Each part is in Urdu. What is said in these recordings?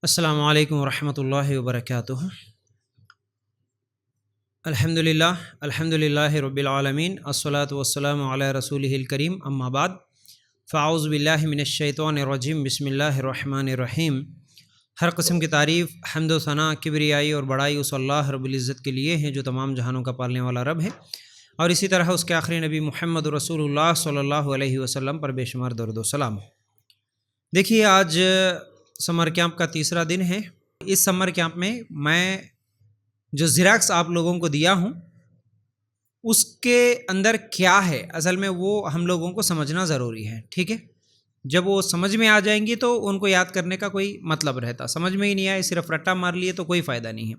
السلام علیکم ورحمۃ اللہ وبرکاتہ۔ الحمدللہ رب العالمین، الصلاۃ والسلام علی رسولہ الکریم، اما بعد فاعوذ باللہ من الشیطان الرجیم، بسم اللہ الرحمن الرحیم۔ ہر قسم کی تعریف، حمد و ثناء، کبریائی اور بڑائی اس اللہ رب العزت کے لیے ہیں جو تمام جہانوں کا پالنے والا رب ہے، اور اسی طرح اس کے آخری نبی محمد رسول اللہ صلی اللہ علیہ وسلم پر بے شمار درود و سلام۔ دیکھیے، آج سمر کیمپ کا تیسرا دن ہے۔ اس سمر کیمپ میں جو زیراکس آپ لوگوں کو دیا ہوں اس کے اندر کیا ہے، اصل میں وہ ہم لوگوں کو سمجھنا ضروری ہے، ٹھیک ہے؟ جب وہ سمجھ میں آ جائیں گی تو ان کو یاد کرنے کا کوئی مطلب رہتا، سمجھ میں ہی نہیں آئے صرف رٹا مار لیے تو کوئی فائدہ نہیں ہے۔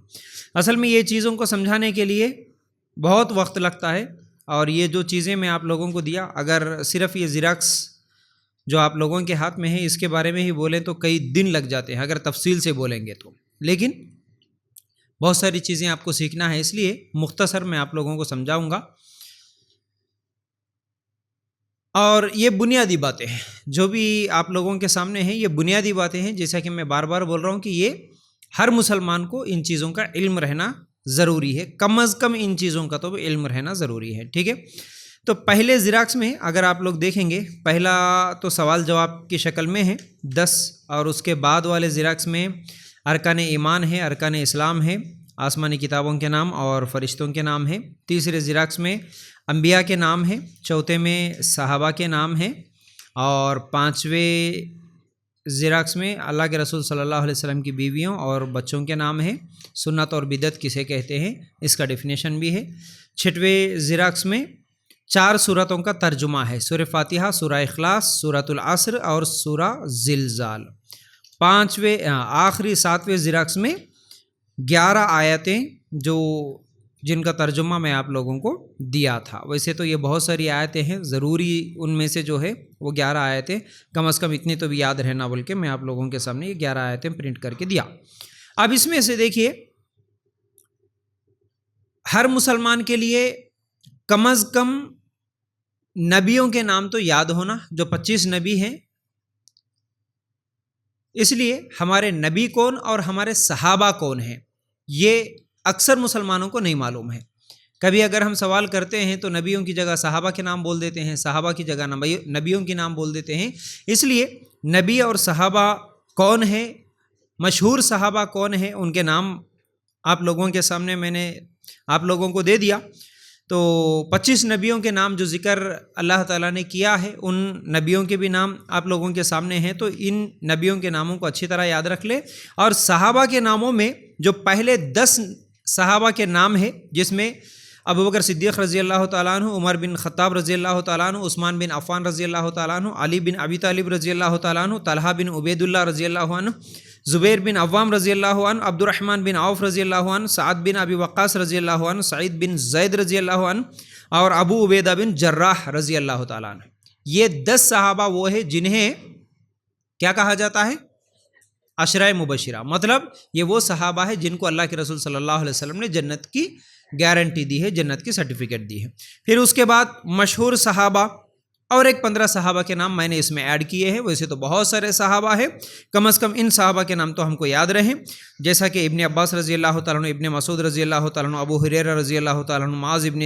اصل میں یہ چیزوں کو سمجھانے کے لیے بہت وقت لگتا ہے، اور یہ جو چیزیں میں آپ لوگوں کو دیا، اگر صرف یہ زیراکس جو آپ لوگوں کے ہاتھ میں ہے اس کے بارے میں ہی بولیں تو کئی دن لگ جاتے ہیں اگر تفصیل سے بولیں گے تو، لیکن بہت ساری چیزیں آپ کو سیکھنا ہے، اس لیے مختصر میں آپ لوگوں کو سمجھاؤں گا۔ اور یہ بنیادی باتیں ہیں جو بھی آپ لوگوں کے سامنے ہیں، یہ بنیادی باتیں ہیں، جیسا کہ میں بار بار بول رہا ہوں کہ یہ ہر مسلمان کو ان چیزوں کا علم رہنا ضروری ہے، کم از کم ان چیزوں کا تو علم رہنا ضروری ہے، ٹھیک ہے؟ تو پہلے زیراکس میں اگر آپ لوگ دیکھیں گے، پہلا تو سوال جواب کی شکل میں ہے 10، اور اس کے بعد والے زیراکس میں ارکان ایمان ہے، ارکان اسلام ہے، آسمانی کتابوں کے نام اور فرشتوں کے نام ہے۔ تیسرے زیراکس میں انبیاء کے نام ہیں، چوتھے میں صحابہ کے نام ہیں، اور پانچویں زیراکس میں اللہ کے رسول صلی اللہ علیہ وسلم کی بیویوں اور بچوں کے نام ہیں۔ سنت اور بدعت کسے کہتے ہیں اس کا ڈیفینیشن بھی ہے۔ چھٹویں زیراکس میں 4 سورتوں کا ترجمہ ہے، سورہ فاتحہ، سورہ اخلاص، سورۃ العصر اور سورہ زلزال۔ آخری 7ویں زیراکس میں 11 آیتیں جن کا ترجمہ میں آپ لوگوں کو دیا تھا۔ ویسے تو یہ بہت ساری آیتیں ہیں، ضروری ان میں سے جو ہے وہ 11 آیتیں، کم از کم اتنی تو بھی یاد رہنا، بلکہ میں آپ لوگوں کے سامنے یہ 11 آیتیں پرنٹ کر کے دیا۔ اب اس میں سے دیکھیے، ہر مسلمان کے لیے کم از کم نبیوں کے نام تو یاد ہونا، جو 25 نبی ہیں، اس لیے ہمارے نبی کون اور ہمارے صحابہ کون ہیں یہ اکثر مسلمانوں کو نہیں معلوم ہے۔ کبھی اگر ہم سوال کرتے ہیں تو نبیوں کی جگہ صحابہ کے نام بول دیتے ہیں، صحابہ کی جگہ نبیوں کے نام بول دیتے ہیں۔ اس لیے نبی اور صحابہ کون ہیں، مشہور صحابہ کون ہیں، ان کے نام آپ لوگوں کے سامنے میں نے آپ لوگوں کو دے دیا۔ تو 25 نبیوں کے نام جو ذکر اللہ تعالیٰ نے کیا ہے، ان نبیوں کے بھی نام آپ لوگوں کے سامنے ہیں، تو ان نبیوں کے ناموں کو اچھی طرح یاد رکھ لیں۔ اور صحابہ کے ناموں میں جو پہلے 10 صحابہ کے نام ہیں، جس میں ابوبکر صدیق رضی اللہ تعالیٰ عنہ، عمر بن خطاب رضی اللہ تعالیٰ عنہ، عثمان بن عفان رضی اللہ تعالیٰ عنہ، علی بن ابی طالب رضی اللہ تعالیٰ عنہ، طلحہ بن عبید اللہ رضی اللہ عنہ، زبیر بن عوام رضی اللہ عنہ، عبد الرحمن بن عوف رضی اللہ عنہ، سعد بن ابی وقاص رضی اللہ عنہ، سعید بن زید رضی اللہ عنہ، اور ابو عبیدہ بن جراح رضی اللہ تعالیٰ عنہ۔ یہ 10 صحابہ وہ ہیں جنہیں کیا کہا جاتا ہے؟ عشرہ مبشرہ، مطلب یہ وہ صحابہ ہیں جن کو اللہ کے رسول صلی اللہ علیہ وسلم نے جنت کی گارنٹی دی ہے، جنت کی سرٹیفکیٹ دی ہے۔ پھر اس کے بعد مشہور صحابہ اور ایک 15 صحابہ کے نام میں نے اس میں ایڈ کیے ہیں۔ ویسے تو بہت سارے صحابہ ہیں، کم از کم ان صحابہ کے نام تو ہم کو یاد رہیں، جیسا کہ ابن عباس رضی اللہ تعالیٰ عنہ، ابن مسعود رضی اللہ تعالیٰ عنہ، ابو ہریرہ رضی اللہ تعالیٰ عنہ، معاذ ابن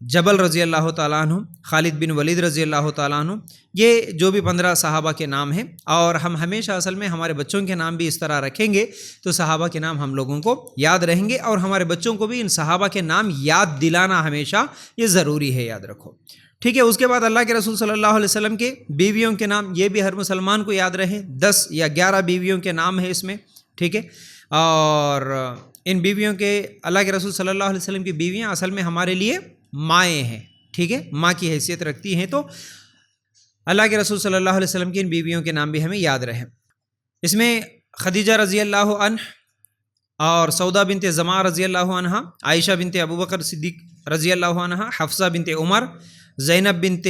جبل رضی اللہ تعالیٰ عنہ، خالد بن ولید رضی اللہ تعالیٰ عنہ۔ یہ جو بھی 15 صحابہ کے نام ہیں، اور ہم ہمیشہ اصل میں ہمارے بچوں کے نام بھی اس طرح رکھیں گے تو صحابہ کے نام ہم لوگوں کو یاد رہیں گے، اور ہمارے بچوں کو بھی ان صحابہ کے نام یاد دلانا ہمیشہ یہ ضروری ہے، یاد رکھو، ٹھیک ہے؟ اس کے بعد اللہ کے رسول صلی اللہ علیہ وسلم کے بیویوں کے نام، یہ بھی ہر مسلمان کو یاد رہیں، 10 یا 11 بیویوں کے نام ہے اس میں، ٹھیک ہے؟ اور ان بیویوں کے، اللہ کے رسول صلی اللہ علیہ وسلم کی بیویاں اصل میں ہمارے لیے مائیں ہیں، ٹھیک ہے؟ ماں کی حیثیت رکھتی ہیں، تو اللہ کے رسول صلی اللہ علیہ وسلم کی ان بیویوں کے نام بھی ہمیں یاد رہیں۔ اس میں خدیجہ رضی اللہ عنہ اور سودا بنت زمعہ رضی اللہ عنہ، عائشہ بنت ابوبکر صدیق رضی اللہ عنہ، حفصہ بنت عمر، زینب بنت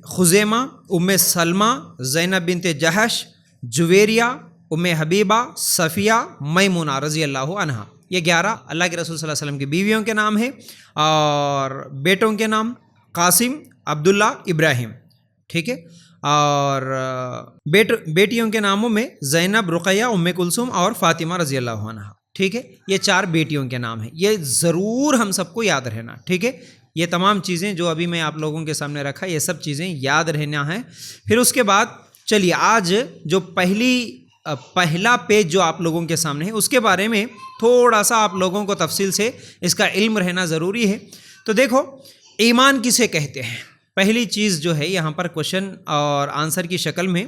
خزیمہ، ام سلمہ، زینب بنت جہش، جویریہ، ام حبیبہ، صفیہ، میمونہ رضی اللہ عنہ۔ یہ 11 اللہ کے رسول صلی اللہ علیہ وسلم کی بیویوں کے نام ہیں، اور بیٹوں کے نام قاسم، عبداللہ، ابراہیم، ٹھیک ہے؟ اور بیٹیوں کے ناموں میں زینب، رقیہ، ام کلثوم اور فاطمہ رضی اللہ عنہ، ٹھیک ہے، یہ 4 بیٹیوں کے نام ہیں، یہ ضرور ہم سب کو یاد رہنا، ٹھیک ہے، یہ تمام چیزیں جو ابھی میں آپ لوگوں کے سامنے رکھا یہ سب چیزیں یاد رہنا ہے۔ پھر اس کے بعد چلیے آج جو پہلا پیج جو آپ لوگوں کے سامنے ہے اس کے بارے میں تھوڑا سا آپ لوگوں کو تفصیل سے اس کا علم رہنا ضروری ہے۔ تو دیکھو ایمان کسے کہتے ہیں، پہلی چیز جو ہے یہاں پر کوشچن اور آنسر کی شکل میں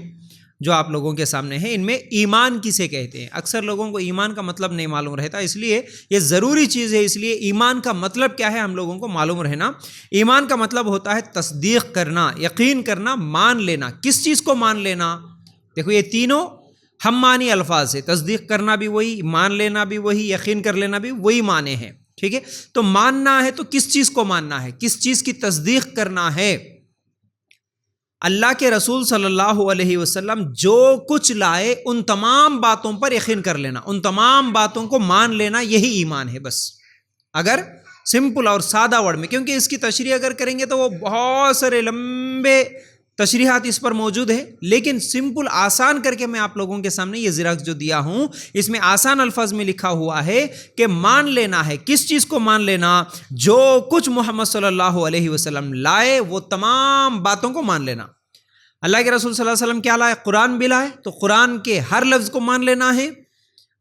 جو آپ لوگوں کے سامنے ہے، ان میں ایمان کسے کہتے ہیں۔ اکثر لوگوں کو ایمان کا مطلب نہیں معلوم رہتا، اس لیے یہ ضروری چیز ہے، اس لیے ایمان کا مطلب کیا ہے ہم لوگوں کو معلوم رہنا۔ ایمان کا مطلب ہوتا ہے تصدیق کرنا، یقین کرنا، مان لینا۔ کس چیز کو مان لینا؟ دیکھو یہ تینوں ہم معنی الفاظ ہے، تصدیق کرنا بھی وہی، مان لینا بھی وہی، یقین کر لینا بھی وہی معنی ہے، ٹھیک ہے۔ تو ماننا ہے تو کس چیز کو ماننا ہے، کس چیز کی تصدیق کرنا ہے؟ اللہ کے رسول صلی اللہ علیہ وسلم جو کچھ لائے ان تمام باتوں پر یقین کر لینا، ان تمام باتوں کو مان لینا، یہی ایمان ہے بس۔ اگر سمپل اور سادہ ورڈ میں، کیونکہ اس کی تشریح اگر کریں گے تو وہ بہت سارے لمبے تشریحات اس پر موجود ہے، لیکن سمپل آسان کر کے میں آپ لوگوں کے سامنے یہ زیراکس جو دیا ہوں اس میں آسان الفاظ میں لکھا ہوا ہے کہ مان لینا ہے۔ کس چیز کو مان لینا؟ جو کچھ محمد صلی اللہ علیہ وسلم لائے وہ تمام باتوں کو مان لینا۔ اللہ کے رسول صلی اللہ علیہ وسلم کیا لائے؟ قرآن بھی لائے تو قرآن کے ہر لفظ کو مان لینا ہے۔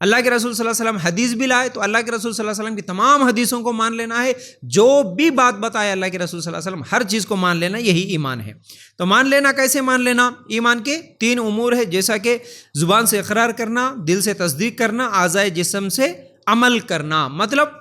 اللہ کے رسول صلی اللہ علیہ وسلم حدیث بھی لائے تو اللہ کے رسول صلی اللہ علیہ وسلم کی تمام حدیثوں کو مان لینا ہے۔ جو بھی بات بتائے اللہ کے رسول صلی اللہ علیہ وسلم ہر چیز کو مان لینا، یہی ایمان ہے۔ تو مان لینا کیسے مان لینا؟ ایمان کے 3 امور ہے، جیسا کہ زبان سے اقرار کرنا، دل سے تصدیق کرنا، اعضائے جسم سے عمل کرنا۔ مطلب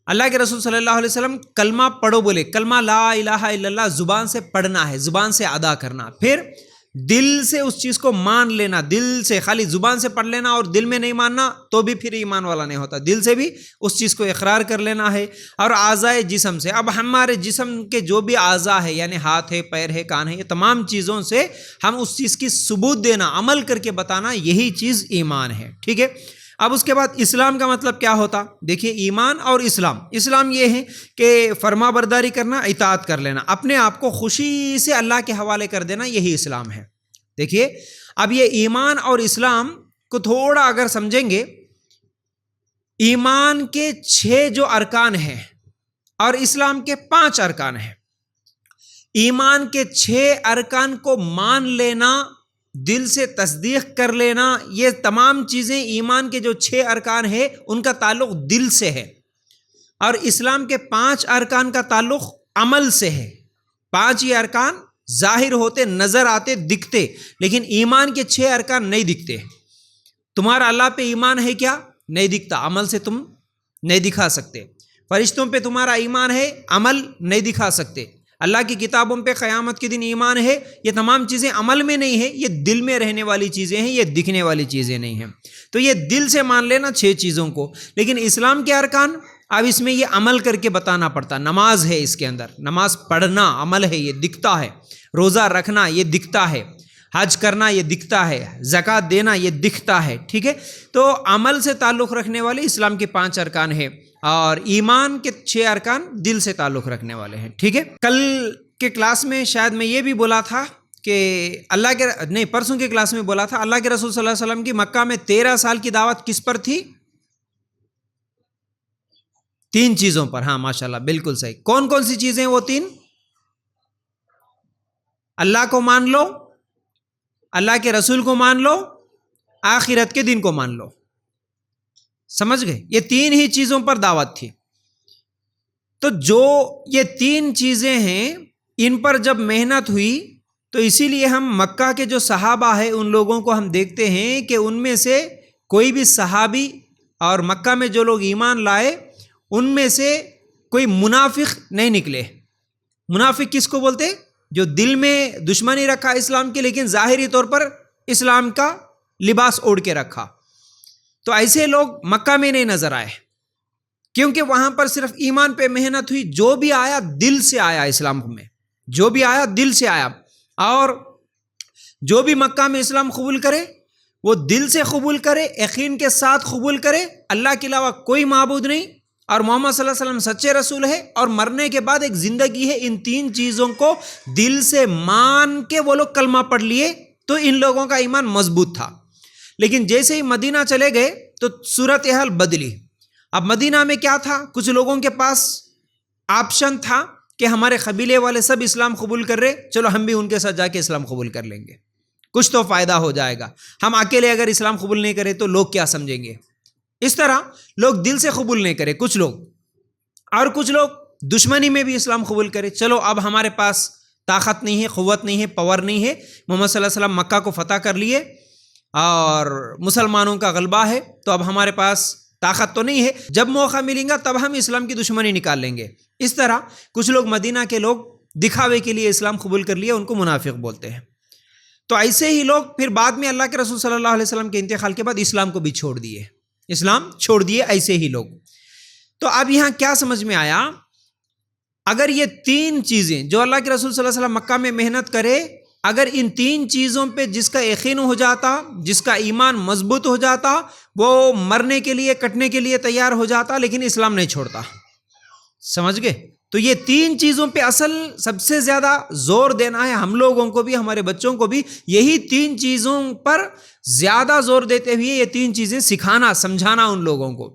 اللہ کے رسول صلی اللہ علیہ وسلم کلمہ پڑھو بولے، کلمہ لا الہ الا اللہ زبان سے پڑھنا ہے، زبان سے ادا کرنا، پھر دل سے اس چیز کو مان لینا، دل سے خالی زبان سے پڑھ لینا اور دل میں نہیں ماننا تو بھی پھر ایمان والا نہیں ہوتا، دل سے بھی اس چیز کو اقرار کر لینا ہے۔ اور اعضائے جسم سے، اب ہمارے جسم کے جو بھی اعضاء ہے یعنی ہاتھ ہے، پیر ہے، کان ہے، یہ تمام چیزوں سے ہم اس چیز کی ثبوت دینا، عمل کر کے بتانا، یہی چیز ایمان ہے، ٹھیک ہے۔ اب اس کے بعد اسلام کا مطلب کیا ہوتا؟ دیکھیے ایمان اور اسلام یہ ہے کہ فرما برداری کرنا، اطاعت کر لینا، اپنے آپ کو خوشی سے اللہ کے حوالے کر دینا، یہی اسلام ہے۔ دیکھیے اب یہ ایمان اور اسلام کو تھوڑا اگر سمجھیں گے، ایمان کے 6 جو ارکان ہیں اور اسلام کے 5 ارکان ہیں۔ ایمان کے 6 ارکان کو مان لینا، دل سے تصدیق کر لینا، یہ تمام چیزیں ایمان کے جو 6 ارکان ہیں ان کا تعلق دل سے ہے، اور اسلام کے 5 ارکان کا تعلق عمل سے ہے۔ 5 یہ ارکان ظاہر ہوتے، نظر آتے، دکھتے، لیکن ایمان کے 6 ارکان نہیں دکھتے۔ تمہارا اللہ پہ ایمان ہے کیا؟ نہیں دکھتا، عمل سے تم نہیں دکھا سکتے۔ فرشتوں پہ تمہارا ایمان ہے، عمل نہیں دکھا سکتے۔ اللہ کی کتابوں پہ قیامت کے دن ایمان ہے، یہ تمام چیزیں عمل میں نہیں ہیں، یہ دل میں رہنے والی چیزیں ہیں، یہ دکھنے والی چیزیں نہیں ہیں۔ تو یہ دل سے مان لینا 6 چیزوں کو، لیکن اسلام کے ارکان اب اس میں یہ عمل کر کے بتانا پڑتا۔ نماز ہے، اس کے اندر نماز پڑھنا عمل ہے، یہ دکھتا ہے۔ روزہ رکھنا یہ دکھتا ہے، حج کرنا یہ دکھتا ہے، زکوٰۃ دینا یہ دکھتا ہے، ٹھیک ہے۔ تو عمل سے تعلق رکھنے والے اسلام کے 5 ارکان ہیں، اور ایمان کے 6 ارکان دل سے تعلق رکھنے والے ہیں، ٹھیک ہے۔ کل کے کلاس میں شاید میں یہ بھی بولا تھا کہ پرسوں کے کلاس میں بولا تھا اللہ کے رسول صلی اللہ علیہ وسلم کی مکہ میں 13 سال کی دعوت کس پر تھی؟ 3 چیزوں پر، ہاں ماشاءاللہ بالکل صحیح۔ کون کون سی چیزیں وہ 3؟ اللہ کو مان لو، اللہ کے رسول کو مان لو، آخرت کے دن کو مان لو، سمجھ گئے؟ یہ 3 ہی چیزوں پر دعوت تھی۔ تو جو یہ 3 چیزیں ہیں ان پر جب محنت ہوئی تو اسی لیے ہم مکہ کے جو صحابہ ہیں ان لوگوں کو ہم دیکھتے ہیں کہ ان میں سے کوئی بھی صحابی اور مکہ میں جو لوگ ایمان لائے ان میں سے کوئی منافق نہیں نکلے۔ منافق کس کو بولتے؟ جو دل میں دشمنی رکھا اسلام کے لیکن ظاہری طور پر اسلام کا لباس اوڑھ کے رکھا۔ تو ایسے لوگ مکہ میں نہیں نظر آئے، کیونکہ وہاں پر صرف ایمان پہ محنت ہوئی، جو بھی آیا دل سے آیا، اسلام میں جو بھی آیا دل سے آیا، اور جو بھی مکہ میں اسلام قبول کرے وہ دل سے قبول کرے، یقین کے ساتھ قبول کرے، اللہ کے علاوہ کوئی معبود نہیں اور محمد صلی اللہ علیہ وسلم سچے رسول ہے اور مرنے کے بعد ایک زندگی ہے، ان تین چیزوں کو دل سے مان کے وہ لوگ کلمہ پڑھ لیے تو ان لوگوں کا ایمان مضبوط تھا. لیکن جیسے ہی مدینہ چلے گئے تو صورتحال بدلی. اب مدینہ میں کیا تھا، کچھ لوگوں کے پاس آپشن تھا کہ ہمارے قبیلے والے سب اسلام قبول کر رہے، چلو ہم بھی ان کے ساتھ جا کے اسلام قبول کر لیں گے، کچھ تو فائدہ ہو جائے گا. ہم اکیلے اگر اسلام قبول نہیں کرے تو لوگ کیا سمجھیں گے. اس طرح لوگ دل سے قبول نہیں کرے کچھ لوگ، اور کچھ لوگ دشمنی میں بھی اسلام قبول کرے. چلو اب ہمارے پاس طاقت نہیں ہے، قوت نہیں ہے، پاور نہیں ہے، محمد صلی اللہ علیہ وسلم مکہ کو فتح کر لیے اور مسلمانوں کا غلبہ ہے، تو اب ہمارے پاس طاقت تو نہیں ہے، جب موقع ملے گا تب ہم اسلام کی دشمنی نکال لیں گے. اس طرح کچھ لوگ مدینہ کے لوگ دکھاوے کے لیے اسلام قبول کر لیے، ان کو منافق بولتے ہیں. تو ایسے ہی لوگ پھر بعد میں اللہ کے رسول صلی اللہ علیہ وسلم کے انتقال کے بعد اسلام کو بھی چھوڑ دیے، اسلام چھوڑ دیے ایسے ہی لوگ. تو اب یہاں کیا سمجھ میں آیا، اگر یہ تین چیزیں جو اللہ کے رسول صلی اللہ علیہ وسلم مکہ میں محنت کرے، اگر ان تین چیزوں پہ جس کا یقین ہو جاتا، جس کا ایمان مضبوط ہو جاتا، وہ مرنے کے لیے کٹنے کے لیے تیار ہو جاتا، لیکن اسلام نہیں چھوڑتا. سمجھ گئے؟ تو یہ تین چیزوں پہ اصل سب سے زیادہ زور دینا ہے ہم لوگوں کو بھی، ہمارے بچوں کو بھی. یہی تین چیزوں پر زیادہ زور دیتے ہوئے یہ تین چیزیں سکھانا، سمجھانا ان لوگوں کو،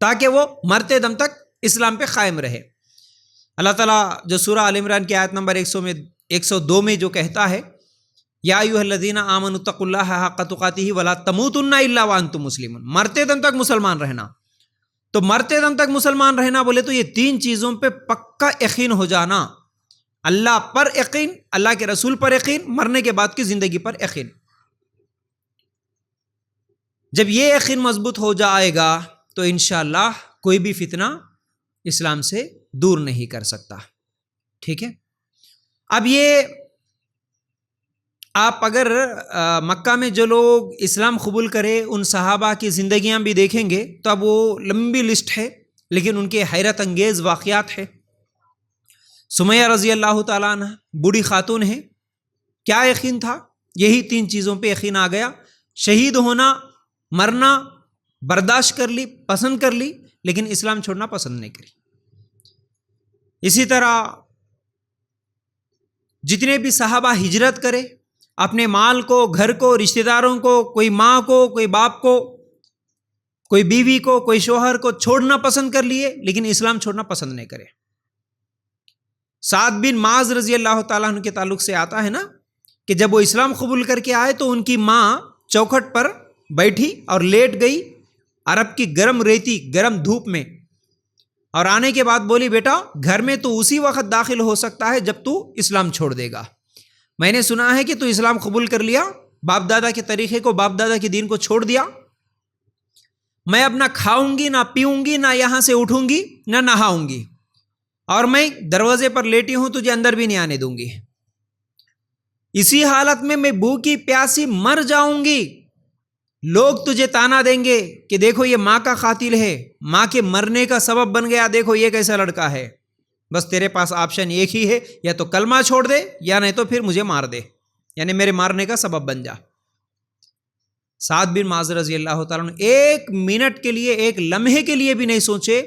تاکہ وہ مرتے دم تک اسلام پہ قائم رہے. اللہ تعالیٰ جو سورہ آل عمران کی آیت نمبر 102 میں جو کہتا ہے، یا ایھا الذین آمنوا اتقوا اللہ حق تقاتہ ولا تموتن الا وانتم مسلمون، مرتے دم تک مسلمان رہنا. تو مرتے دم تک مسلمان رہنا بولے تو یہ تین چیزوں پہ پکا یقین ہو جانا، اللہ پر یقین، اللہ کے رسول پر یقین، مرنے کے بعد کی زندگی پر یقین. جب یہ یقین مضبوط ہو جائے گا تو انشاءاللہ کوئی بھی فتنہ اسلام سے دور نہیں کر سکتا. ٹھیک ہے؟ اب یہ آپ اگر مکہ میں جو لوگ اسلام قبول کرے ان صحابہ کی زندگیاں بھی دیکھیں گے تو اب وہ لمبی لسٹ ہے، لیکن ان کے حیرت انگیز واقعات ہے. سمیہ رضی اللہ تعالیٰ عنہ بوڑھی خاتون ہے، کیا یقین تھا؟ یہی تین چیزوں پہ یقین آ گیا. شہید ہونا، مرنا برداشت کر لی، پسند کر لی، لیکن اسلام چھوڑنا پسند نہیں کری. اسی طرح جتنے بھی صحابہ ہجرت کرے، اپنے مال کو، گھر کو، رشتہ داروں کو، کوئی ماں کو، کوئی باپ کو، کوئی بیوی کو، کوئی شوہر کو چھوڑنا پسند کر لیے، لیکن اسلام چھوڑنا پسند نہیں کرے. سعد بن معاذ رضی اللہ تعالیٰ عنہ کے تعلق سے آتا ہے نا کہ جب وہ اسلام قبول کر کے آئے تو ان کی ماں چوکھٹ پر بیٹھی اور لیٹ گئی عرب کی گرم ریتی، گرم دھوپ میں، اور آنے کے بعد بولی، بیٹا گھر میں تو اسی وقت داخل ہو سکتا ہے جب تو اسلام چھوڑ دے گا. میں نے سنا ہے کہ تو اسلام قبول کر لیا، باپ دادا کے طریقے کو، باپ دادا کے دین کو چھوڑ دیا. میں اب نہ کھاؤں گی، نہ پیوں گی، نہ یہاں سے اٹھوں گی، نہ نہاؤں گی، اور میں دروازے پر لیٹی ہوں، تجھے اندر بھی نہیں آنے دوں گی. اسی حالت میں بھوکی پیاسی مر جاؤں گی. لوگ تجھے تانا دیں گے کہ دیکھو یہ ماں کا قاتل ہے، ماں کے مرنے کا سبب بن گیا، دیکھو یہ کیسا لڑکا ہے. بس تیرے پاس آپشن ایک ہی ہے، یا تو کلمہ چھوڑ دے یا نہیں تو پھر مجھے مار دے، یعنی میرے مارنے کا سبب بن جا. سعد بن معاذ رضی اللہ تعالیٰ عنہ ایک منٹ کے لیے، ایک لمحے کے لیے بھی نہیں سوچے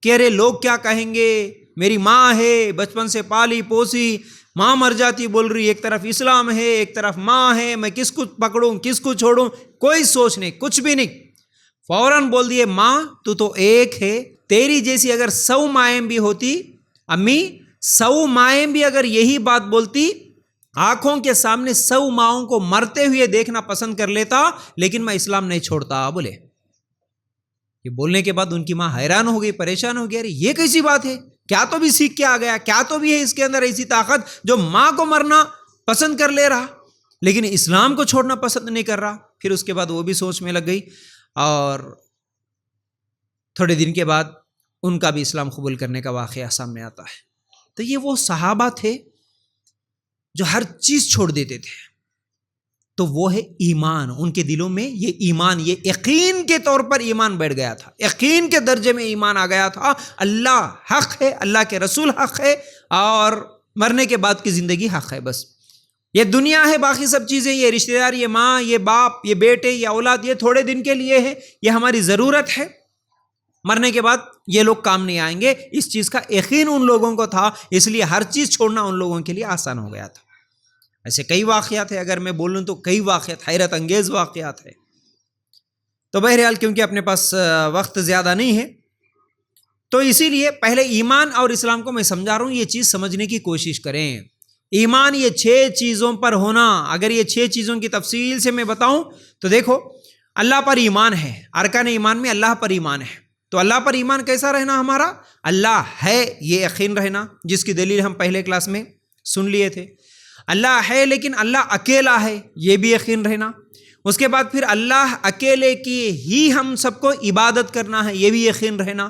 کہ ارے لوگ کیا کہیں گے، میری ماں ہے، بچپن سے پالی پوسی، ماں مر جاتی بول رہی، ایک طرف اسلام ہے، ایک طرف ماں ہے، میں کس کو پکڑوں، کس کو چھوڑوں، کوئی سوچ نہیں، کچھ بھی نہیں. فوراً بول دیے، ماں تو ایک ہے، تیری جیسی اگر 100 مائیں بھی ہوتی، امی 100 مائیں بھی اگر یہی بات بولتی، آنکھوں کے سامنے 100 ماؤں کو مرتے ہوئے دیکھنا پسند کر لیتا، لیکن میں اسلام نہیں چھوڑتا. بولے یہ بولنے کے بعد ان کی ماں حیران ہو گئی، پریشان ہو گئی، ارے یہ کیسی بات ہے، کیا تو بھی سیکھ کے آ گیا، کیا تو بھی ہے اس کے اندر ایسی طاقت جو ماں کو مرنا پسند کر لے رہا لیکن اسلام کو چھوڑنا پسند نہیں کر رہا. پھر اس کے بعد وہ بھی سوچ میں لگ گئی، اور تھوڑے دن کے بعد ان کا بھی اسلام قبول کرنے کا واقعہ سامنے آتا ہے. تو یہ وہ صحابہ تھے جو ہر چیز چھوڑ دیتے تھے. تو وہ ہے ایمان، ان کے دلوں میں یہ ایمان، یہ یقین کے طور پر ایمان بیٹھ گیا تھا، یقین کے درجے میں ایمان آ گیا تھا. اللہ حق ہے، اللہ کے رسول حق ہے، اور مرنے کے بعد کی زندگی حق ہے. بس یہ دنیا ہے، باقی سب چیزیں، یہ رشتہ دار، یہ ماں، یہ باپ، یہ بیٹے، یہ اولاد، یہ تھوڑے دن کے لیے ہے، یہ ہماری ضرورت ہے، مرنے کے بعد یہ لوگ کام نہیں آئیں گے. اس چیز کا یقین ان لوگوں کو تھا، اس لیے ہر چیز چھوڑنا ان لوگوں کے لیے آسان ہو گیا تھا. ایسے کئی واقعات ہیں، اگر میں بولوں تو کئی واقعات، حیرت انگیز واقعات ہیں. تو بہرحال کیونکہ اپنے پاس وقت زیادہ نہیں ہے، تو اسی لیے پہلے ایمان اور اسلام کو میں سمجھا رہا ہوں، یہ چیز سمجھنے کی کوشش کریں. ایمان یہ 6 چیزوں پر ہونا. اگر یہ 6 چیزوں کی تفصیل سے میں بتاؤں تو دیکھو، اللہ پر ایمان ہے، ارکان ایمان میں اللہ پر ایمان ہے. تو اللہ پر ایمان کیسا رہنا ہمارا؟ اللہ ہے یہ یقین رہنا، جس کی دلیل ہم پہلے کلاس میں سن لیے تھے. اللہ ہے لیکن اللہ اکیلا ہے، یہ بھی یقین رہنا. اس کے بعد پھر اللہ اکیلے کی ہی ہم سب کو عبادت کرنا ہے، یہ بھی یقین رہنا.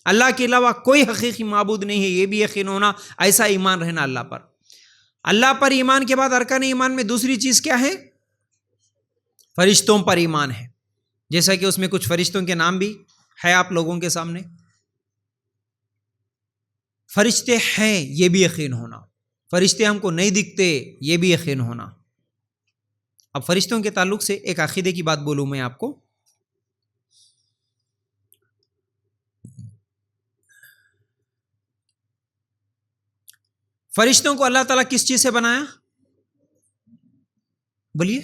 اللہ کے علاوہ کوئی حقیقی معبود نہیں ہے، یہ بھی یقین ہونا. ایسا ایمان رہنا اللہ پر. اللہ پر ایمان کے بعد ارکان ایمان میں دوسری چیز کیا ہے؟ فرشتوں پر ایمان ہے. جیسا کہ اس میں کچھ فرشتوں کے نام بھی ہے آپ لوگوں کے سامنے. فرشتے ہیں یہ بھی یقین ہونا. فرشتے ہم کو نہیں دکھتے یہ بھی یقین ہونا. اب فرشتوں کے تعلق سے ایک عقیدے کی بات بولوں میں آپ کو. فرشتوں کو اللہ تعالیٰ کس چیز سے بنایا؟ بولیے.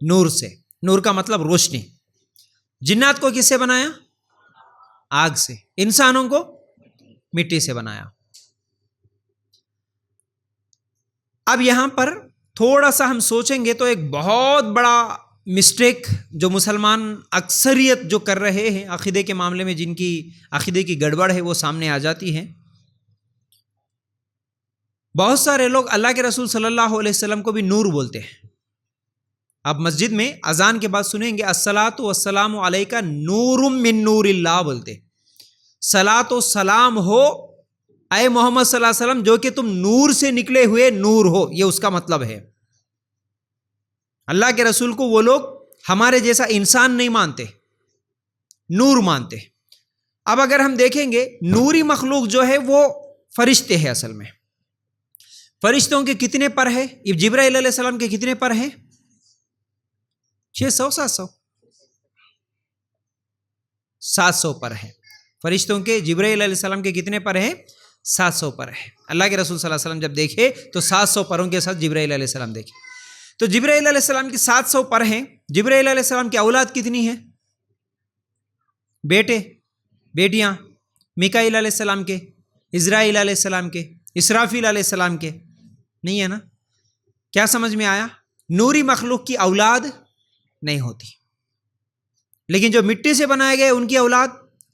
نور سے. نور کا مطلب روشنی. جنات کو کس سے بنایا؟ آگ سے. انسانوں کو مٹی سے بنایا. اب یہاں پر تھوڑا سا ہم سوچیں گے تو ایک بہت بڑا مسٹیک جو مسلمان اکثریت جو کر رہے ہیں عقیدے کے معاملے میں، جن کی عقیدے کی گڑبڑ ہے وہ سامنے آ جاتی ہے. بہت سارے لوگ اللہ کے رسول صلی اللہ علیہ وسلم کو بھی نور بولتے ہیں. آپ مسجد میں اذان کے بعد سنیں گے الصلاۃ والسلام علیک نور من نور اللہ بولتے. صلاۃ و سلام ہو اے محمد صلی اللہ علیہ وسلم جو کہ تم نور سے نکلے ہوئے نور ہو، یہ اس کا مطلب ہے. اللہ کے رسول کو وہ لوگ ہمارے جیسا انسان نہیں مانتے، نور مانتے. اب اگر ہم دیکھیں گے نوری مخلوق جو ہے وہ فرشتے ہیں. اصل میں فرشتوں کے کتنے پر ہے؟ جبرائیل علیہ السلام کے کتنے پر ہیں؟ 600 700 پر ہے. فرشتوں کے جبرائیل علیہ السلام کے کتنے پر ہیں؟ 700 پر ہے. اللہ کے رسول صلی اللہ علیہ وسلم جب دیکھے تو 700 پروں کے ساتھ جبرائیل علیہ السلام دیکھے. تو جبرائیل علیہ السلام کی 700 پر ہیں. جبرائیل علیہ السلام کی اولاد کتنی ہے؟ بیٹے بیٹیاں؟ میکائیل علیہ السلام کے، عزرائیل علیہ السلام کے، اسرافیل علیہ السلام کے نہیں ہے نا؟ کیا سمجھ میں آیا؟ نوری مخلوق کی اولاد نہیں ہوتی، لیکن جو مٹی سے بنائے گئے ان کی اولاد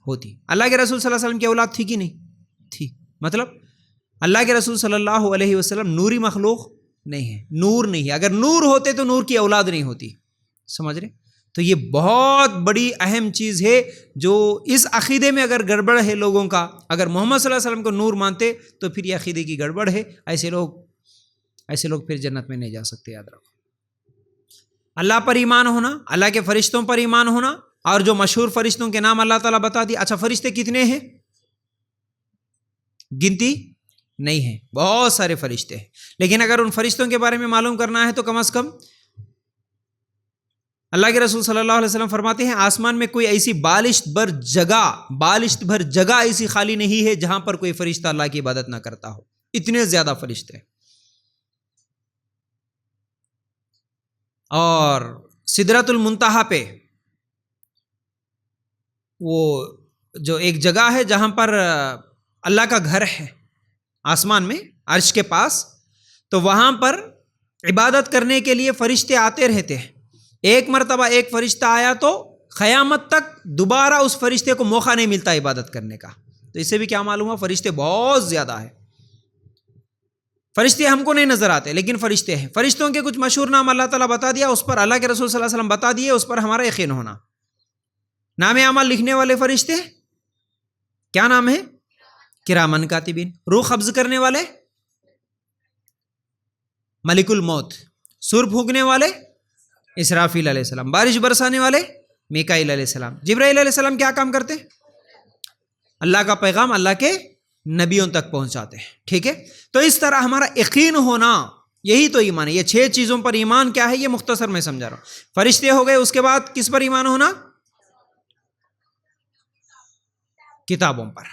ہوتی. اللہ کے رسول صلی اللہ علیہ وسلم کی اولاد تھی کہ نہیں تھی؟ مطلب اللہ کے رسول صلی اللہ علیہ وسلم نوری مخلوق نہیں ہے، نور نہیں ہے. اگر نور ہوتے تو نور کی اولاد نہیں ہوتی. سمجھ رہے؟ تو یہ بہت بڑی اہم چیز ہے جو اس عقیدے میں اگر گڑبڑ ہے لوگوں کا. اگر محمد صلی اللہ علیہ وسلم کو نور مانتے تو پھر یہ عقیدے کی گڑبڑ ہے. ایسے لوگ پھر جنت میں نہیں جا سکتے. یاد رکھو، اللہ پر ایمان ہونا، اللہ کے فرشتوں پر ایمان ہونا. اور جو مشہور فرشتوں کے نام اللہ تعالیٰ بتا دی. اچھا فرشتے کتنے ہیں؟ گنتی نہیں ہے، بہت سارے فرشتے ہیں. لیکن اگر ان فرشتوں کے بارے میں معلوم کرنا ہے تو کم از کم اللہ کے رسول صلی اللہ علیہ وسلم فرماتے ہیں آسمان میں کوئی ایسی بالشت بھر جگہ ایسی خالی نہیں ہے جہاں پر کوئی فرشتہ اللہ کی عبادت نہ کرتا ہو. اتنے زیادہ فرشتے. اور سدرۃ المنتہا پہ وہ جو ایک جگہ ہے جہاں پر اللہ کا گھر ہے آسمان میں عرش کے پاس، تو وہاں پر عبادت کرنے کے لیے فرشتے آتے رہتے ہیں. ایک مرتبہ ایک فرشتہ آیا تو قیامت تک دوبارہ اس فرشتے کو موقع نہیں ملتا عبادت کرنے کا. تو اس سے بھی کیا معلوم ہوا؟ فرشتے بہت زیادہ ہیں. فرشتے ہم کو نہیں نظر آتے لیکن فرشتے ہیں. فرشتوں کے کچھ مشہور نام اللہ تعالیٰ بتا دیا، اس پر اللہ کے رسول صلی اللہ علیہ وسلم بتا دیے، اس پر ہمارا یقین ہونا. نام اعمال لکھنے والے فرشتے کیا نام ہے؟ کرامن کاتبین. روح قبض کرنے والے ملک الموت. سور پھونکنے والے اسرافیل علیہ السلام. بارش برسانے والے میکائیل علیہ السلام. جبرائیل علیہ السلام کیا کام کرتے؟ اللہ کا پیغام اللہ کے نبیوں تک پہنچاتے ہیں. ٹھیک ہے، تو اس طرح ہمارا یقین ہونا، یہی تو ایمان ہے. یہ 6 چیزوں پر ایمان کیا ہے یہ مختصر میں سمجھا رہا ہوں. فرشتے ہو گئے، اس کے بعد کس پر ایمان ہونا؟ کتابوں پر.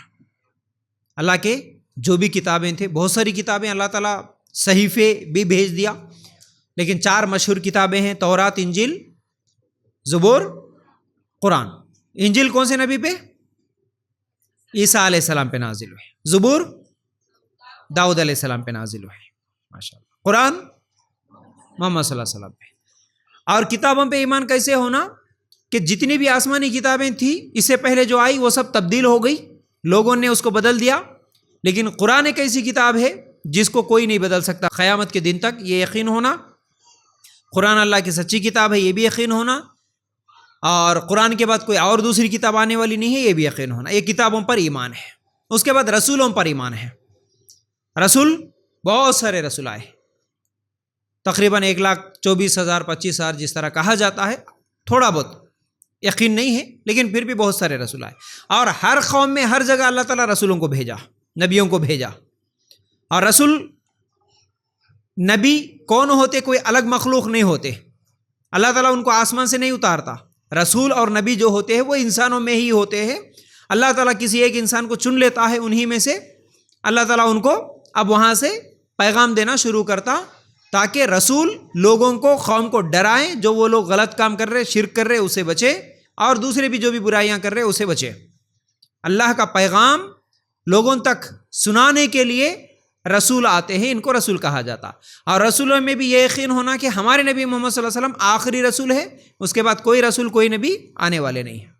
اللہ کے جو بھی کتابیں تھے، بہت ساری کتابیں اللہ تعالیٰ صحیفے بھی بھیج دیا، لیکن 4 مشہور کتابیں ہیں: تورات، انجیل، زبور، قرآن. انجیل کون سے نبی پہ؟ عیسیٰ علیہ السلام پہ نازل ہوئے. زبور داؤد علیہ السلام پہ نازل ہوئے. ماشاءاللہ. قرآن محمد صلی اللہ علیہ وسلم پہ. اور کتابوں پہ ایمان کیسے ہونا کہ جتنی بھی آسمانی کتابیں تھیں اس سے پہلے جو آئی وہ سب تبدیل ہو گئی، لوگوں نے اس کو بدل دیا، لیکن قرآن ایک ایسی کتاب ہے جس کو کوئی نہیں بدل سکتا قیامت کے دن تک. یہ یقین ہونا قرآن اللہ کی سچی کتاب ہے، یہ بھی یقین ہونا. اور قرآن کے بعد کوئی اور دوسری کتاب آنے والی نہیں ہے، یہ بھی یقین ہونا. یہ کتابوں پر ایمان ہے. اس کے بعد رسولوں پر ایمان ہے. رسول بہت سارے رسول آئے، تقریباً 1,24,000 25,000 جس طرح کہا جاتا ہے. تھوڑا بہت یقین نہیں ہے لیکن پھر بھی بہت سارے رسول آئے. اور ہر قوم میں ہر جگہ اللہ تعالیٰ رسولوں کو بھیجا، نبیوں کو بھیجا. اور رسول نبی کون ہوتے؟ کوئی الگ مخلوق نہیں ہوتے. اللہ تعالیٰ ان کو آسمان سے نہیں اتارتا. رسول اور نبی جو ہوتے ہیں وہ انسانوں میں ہی ہوتے ہیں. اللہ تعالیٰ کسی ایک انسان کو چن لیتا ہے، انہی میں سے اللہ تعالیٰ ان کو اب وہاں سے پیغام دینا شروع کرتا، تاکہ رسول لوگوں کو، قوم کو ڈرائیں، جو وہ لوگ غلط کام کر رہے، شرک کر رہے اسے بچے، اور دوسرے بھی جو بھی برائیاں کر رہے اسے بچے. اللہ کا پیغام لوگوں تک سنانے کے لیے رسول آتے ہیں، ان کو رسول کہا جاتا. اور رسولوں میں بھی یہ یقین ہونا کہ ہمارے نبی محمد صلی اللہ علیہ وسلم آخری رسول ہے، اس کے بعد کوئی رسول، کوئی نبی آنے والے نہیں ہیں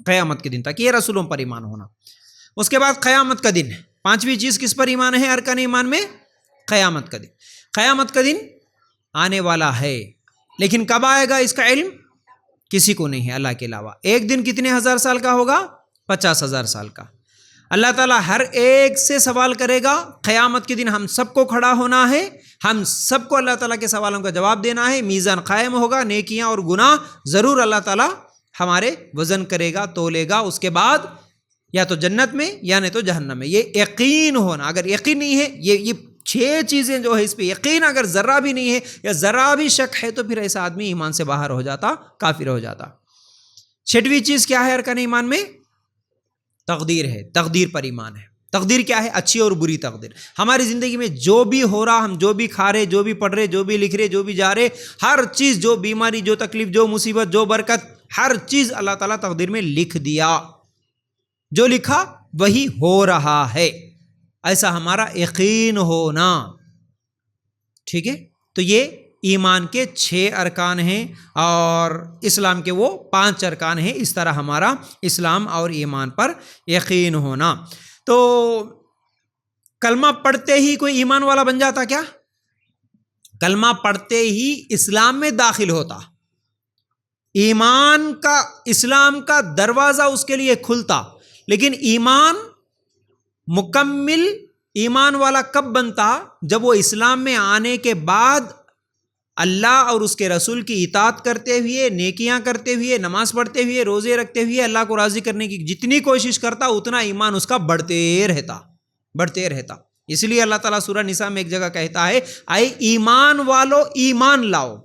قیامت کے دن تک. یہ رسولوں پر ایمان ہونا. اس کے بعد قیامت کا دن. 5ویں چیز کس پر ایمان ہے ارکان ایمان میں؟ قیامت کا دن. قیامت کا دن آنے والا ہے، لیکن کب آئے گا اس کا علم کسی کو نہیں ہے اللہ کے علاوہ. ایک دن کتنے ہزار سال کا ہوگا؟ 50,000 سال کا. اللہ تعالیٰ ہر ایک سے سوال کرے گا. قیامت کے دن ہم سب کو کھڑا ہونا ہے، ہم سب کو اللہ تعالیٰ کے سوالوں کا جواب دینا ہے. میزان قائم ہوگا، نیکیاں اور گناہ ضرور اللہ تعالیٰ ہمارے وزن کرے گا، تولے گا. اس کے بعد یا تو جنت میں یا نہیں تو جہنم میں. یہ یقین ہونا. اگر یقین نہیں ہے، یہ 6 چیزیں جو ہے اس پہ یقین اگر ذرہ بھی نہیں ہے یا ذرہ بھی شک ہے تو پھر ایسا آدمی ایمان سے باہر ہو جاتا، کافر ہو جاتا. 6ویں چیز کیا ہے ارکان ایمان میں؟ تقدیر ہے. تقدیر پر ایمان ہے. تقدیر کیا ہے؟ اچھی اور بری تقدیر. ہماری زندگی میں جو بھی ہو رہا، ہم جو بھی کھا رہے، جو بھی پڑھ رہے، جو بھی لکھ رہے، جو بھی جا رہے، ہر چیز، جو بیماری، جو تکلیف، جو مصیبت، جو برکت، ہر چیز اللہ تعالیٰ تقدیر میں لکھ دیا. جو لکھا وہی ہو رہا ہے، ایسا ہمارا یقین ہونا. ٹھیک ہے. تو یہ ایمان کے 6 ارکان ہیں اور اسلام کے وہ 5 ارکان ہیں. اس طرح ہمارا اسلام اور ایمان پر یقین ہونا. تو کلمہ پڑھتے ہی کوئی ایمان والا بن جاتا کیا؟ کلمہ پڑھتے ہی اسلام میں داخل ہوتا، ایمان کا، اسلام کا دروازہ اس کے لیے کھلتا. لیکن ایمان مکمل ایمان والا کب بنتا؟ جب وہ اسلام میں آنے کے بعد اللہ اور اس کے رسول کی اطاعت کرتے ہوئے، نیکیاں کرتے ہوئے، نماز پڑھتے ہوئے، روزے رکھتے ہوئے اللہ کو راضی کرنے کی جتنی کوشش کرتا اتنا ایمان اس کا بڑھتے رہتا. اس لیے اللہ تعالیٰ سورہ نساء میں ایک جگہ کہتا ہے، اے ایمان والو ایمان لاؤ.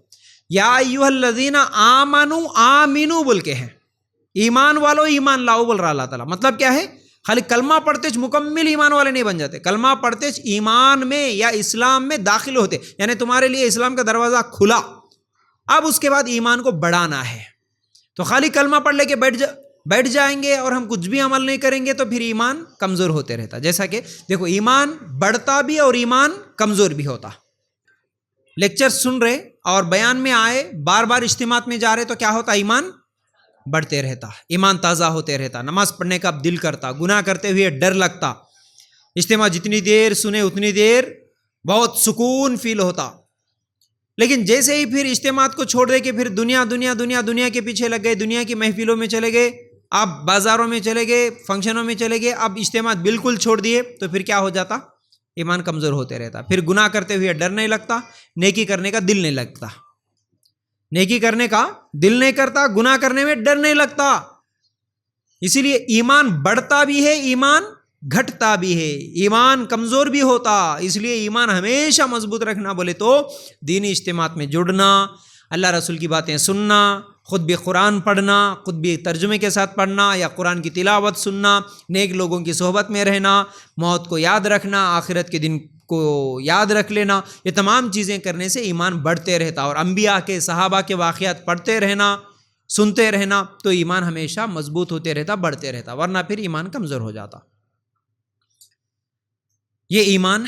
یا ایھا الذین آمنوا آمنو بول کے ہیں، ایمان والو ایمان لاؤ بول رہا اللہ تعالیٰ. مطلب کیا ہے؟ خالی کلمہ پڑھتے مکمل ایمان والے نہیں بن جاتے. کلمہ پڑھتے ایمان میں یا اسلام میں داخل ہوتے، یعنی تمہارے لیے اسلام کا دروازہ کھلا. اب اس کے بعد ایمان کو بڑھانا ہے. تو خالی کلمہ پڑھ لے کے بیٹھ جائیں گے اور ہم کچھ بھی عمل نہیں کریں گے تو پھر ایمان کمزور ہوتے رہتا. جیسا کہ دیکھو، ایمان بڑھتا بھی اور ایمان کمزور بھی ہوتا. لیکچر سن رہے اور بیان میں آئے، بار بار اجتماعات میں جا رہے تو کیا ہوتا؟ ایمان بڑھتے رہتا، ایمان تازہ ہوتے رہتا، نماز پڑھنے کا دل کرتا، گناہ کرتے ہوئے ڈر لگتا. اجتماع جتنی دیر سنے اتنی دیر بہت سکون فیل ہوتا. لیکن جیسے ہی پھر اجتماعات کو چھوڑ دے کے پھر دنیا کے پیچھے لگ گئے، دنیا کی محفلوں میں چلے گئے، اب بازاروں میں چلے گئے، فنکشنوں میں چلے گئے، اب اجتماعات بالکل چھوڑ دیے تو پھر کیا ہو جاتا؟ ایمان کمزور ہوتے رہتا. پھر گناہ کرتے ہوئے ڈر نہیں لگتا، نیکی کرنے کا دل نہیں لگتا. نیکی کرنے کا دل نہیں کرتا، گناہ کرنے میں ڈر نہیں لگتا. اسی لیے ایمان بڑھتا بھی ہے، ایمان گھٹتا بھی ہے، ایمان کمزور بھی ہوتا. اس لیے ایمان ہمیشہ مضبوط رکھنا بولے تو دینی اجتماعات میں جڑنا، اللہ رسول کی باتیں سننا، خود بھی قرآن پڑھنا، خود بھی ترجمے کے ساتھ پڑھنا یا قرآن کی تلاوت سننا، نیک لوگوں کی صحبت میں رہنا، موت کو یاد رکھنا، آخرت کے دن کو یاد رکھ لینا، یہ تمام چیزیں کرنے سے ایمان بڑھتے رہتا، اور انبیاء کے صحابہ کے واقعات پڑھتے رہنا، سنتے رہنا، تو ایمان ہمیشہ مضبوط ہوتے رہتا، بڑھتے رہتا، ورنہ پھر ایمان کمزور ہو جاتا۔ یہ ایمان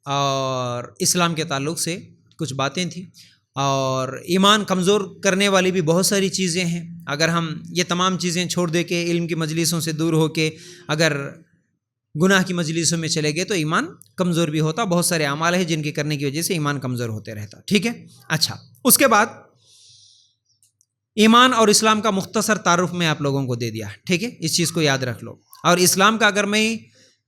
اور اسلام کے تعلق سے کچھ باتیں تھیں، اور ایمان کمزور کرنے والی بھی بہت ساری چیزیں ہیں۔ اگر ہم یہ تمام چیزیں چھوڑ دے کے علم کی مجلسوں سے دور ہو کے اگر گناہ کی مجلسوں میں چلے گئے تو ایمان کمزور بھی ہوتا، بہت سارے اعمال ہیں جن کے کرنے کی وجہ سے ایمان کمزور ہوتے رہتا، ٹھیک ہے۔ اچھا، اس کے بعد ایمان اور اسلام کا مختصر تعارف میں آپ لوگوں کو دے دیا، ٹھیک ہے، اس چیز کو یاد رکھ لو۔ اور اسلام کا اگر میں